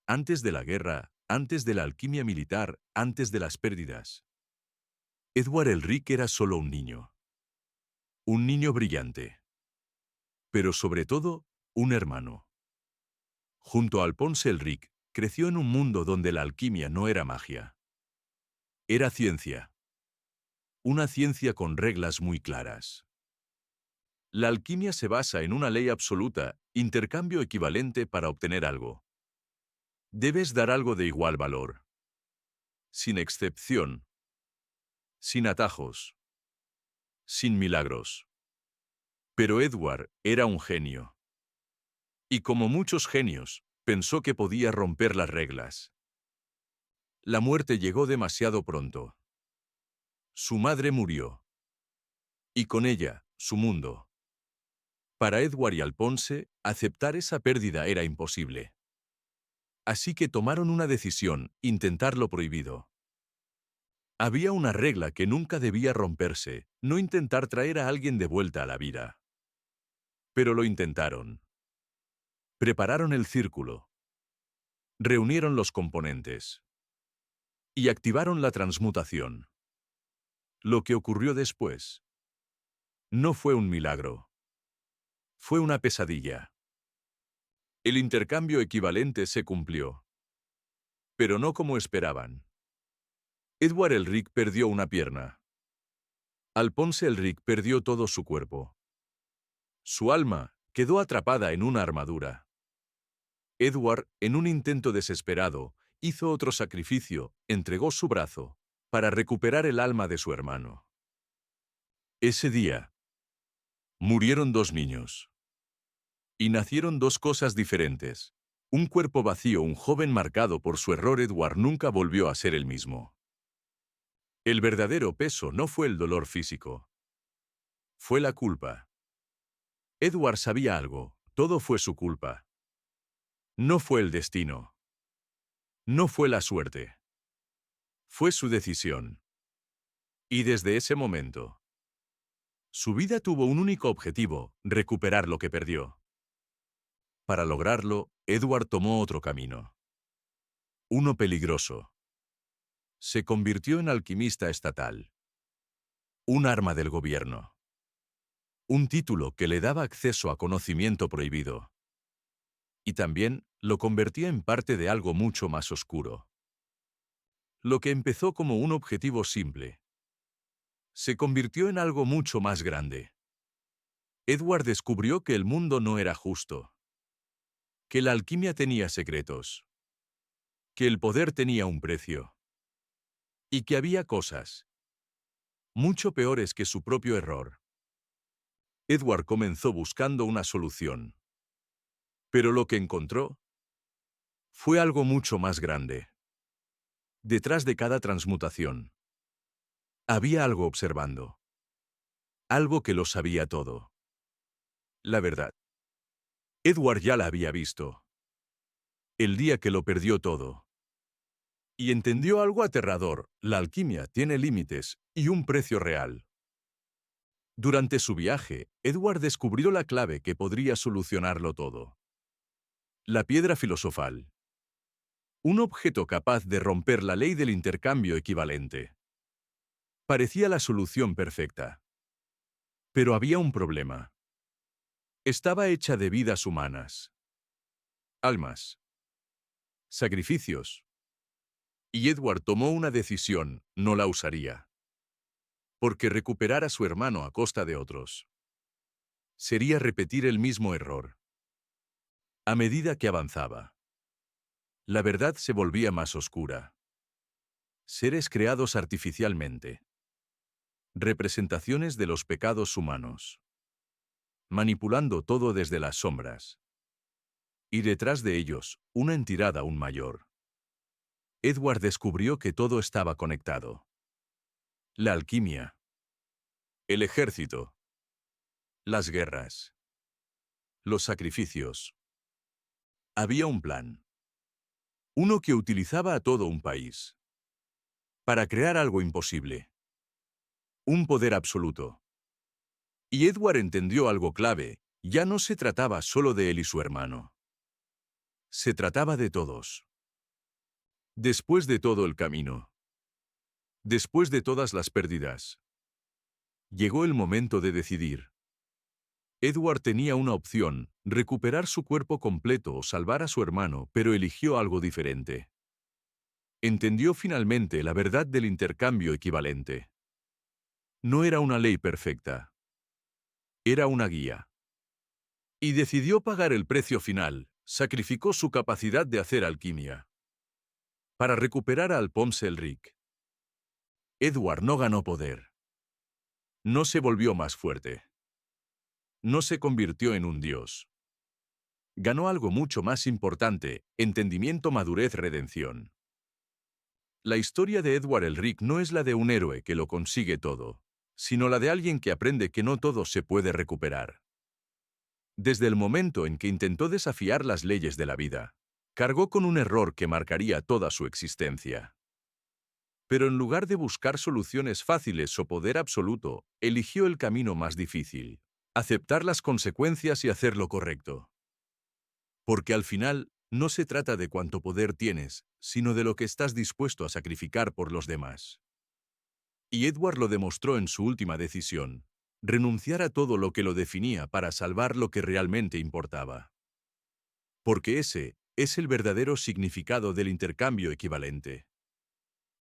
antes de la guerra, antes de la alquimia militar, antes de las pérdidas. Edward Elric era solo un niño brillante, pero sobre todo, un hermano. Junto a Alphonse Elric, creció en un mundo donde la alquimia no era magia. Era ciencia. Una ciencia con reglas muy claras. La alquimia se basa en una ley absoluta, intercambio equivalente para obtener algo. Debes dar algo de igual valor. Sin excepción. Sin atajos. Sin milagros. Pero Edward era un genio. Y como muchos genios, pensó que podía romper las reglas. La muerte llegó demasiado pronto. Su madre murió. Y con ella, su mundo. Para Edward y Alphonse, aceptar esa pérdida era imposible. Así que tomaron una decisión, intentar lo prohibido. Había una regla que nunca debía romperse, no intentar traer a alguien de vuelta a la vida. Pero lo intentaron. Prepararon el círculo. Reunieron los componentes. Y activaron la transmutación. Lo que ocurrió después no fue un milagro. Fue una pesadilla. El intercambio equivalente se cumplió. Pero no como esperaban. Edward Elric perdió una pierna. Alphonse Elric perdió todo su cuerpo. Su alma quedó atrapada en una armadura. Edward, en un intento desesperado, hizo otro sacrificio, entregó su brazo, para recuperar el alma de su hermano. Ese día, murieron dos niños. Y nacieron dos cosas diferentes. Un cuerpo vacío, un joven marcado por su error. Edward nunca volvió a ser el mismo. El verdadero peso no fue el dolor físico. Fue la culpa. Edward sabía algo, todo fue su culpa. No fue el destino. No fue la suerte. Fue su decisión. Y desde ese momento, su vida tuvo un único objetivo: recuperar lo que perdió. Para lograrlo, Edward tomó otro camino. Uno peligroso. Se convirtió en alquimista estatal. Un arma del gobierno. Un título que le daba acceso a conocimiento prohibido. Y también lo convertía en parte de algo mucho más oscuro. Lo que empezó como un objetivo simple se convirtió en algo mucho más grande. Edward descubrió que el mundo no era justo, que la alquimia tenía secretos, que el poder tenía un precio, y que había cosas mucho peores que su propio error. Edward comenzó buscando una solución, pero lo que encontró fue algo mucho más grande. Detrás de cada transmutación había algo observando, algo que lo sabía todo. La verdad. Edward ya la había visto. El día que lo perdió todo. Y entendió algo aterrador: la alquimia tiene límites y un precio real. Durante su viaje, Edward descubrió la clave que podría solucionarlo todo. La piedra filosofal. Un objeto capaz de romper la ley del intercambio equivalente. Parecía la solución perfecta. Pero había un problema. Estaba hecha de vidas humanas. Almas. Sacrificios. Y Edward tomó una decisión: no la usaría. Porque recuperar a su hermano a costa de otros sería repetir el mismo error. A medida que avanzaba, la verdad se volvía más oscura. Seres creados artificialmente. Representaciones de los pecados humanos. Manipulando todo desde las sombras. Y detrás de ellos, una entidad aún mayor. Edward descubrió que todo estaba conectado. La alquimia. El ejército. Las guerras. Los sacrificios. Había un plan. Uno que utilizaba a todo un país para crear algo imposible. Un poder absoluto. Y Edward entendió algo clave: ya no se trataba solo de él y su hermano. Se trataba de todos. Después de todo el camino, después de todas las pérdidas, llegó el momento de decidir. Edward tenía una opción, recuperar su cuerpo completo o salvar a su hermano, pero eligió algo diferente. Entendió finalmente la verdad del intercambio equivalente. No era una ley perfecta. Era una guía. Y decidió pagar el precio final, sacrificó su capacidad de hacer alquimia. Para recuperar a Alphonse Elric. Edward no ganó poder. No se volvió más fuerte. No se convirtió en un dios. Ganó algo mucho más importante: entendimiento, madurez, redención. La historia de Edward Elric no es la de un héroe que lo consigue todo, sino la de alguien que aprende que no todo se puede recuperar. Desde el momento en que intentó desafiar las leyes de la vida, cargó con un error que marcaría toda su existencia. Pero en lugar de buscar soluciones fáciles o poder absoluto, eligió el camino más difícil: aceptar las consecuencias y hacer lo correcto. Porque al final, no se trata de cuánto poder tienes, sino de lo que estás dispuesto a sacrificar por los demás. Y Edward lo demostró en su última decisión: renunciar a todo lo que lo definía para salvar lo que realmente importaba. Porque ese es el verdadero significado del intercambio equivalente.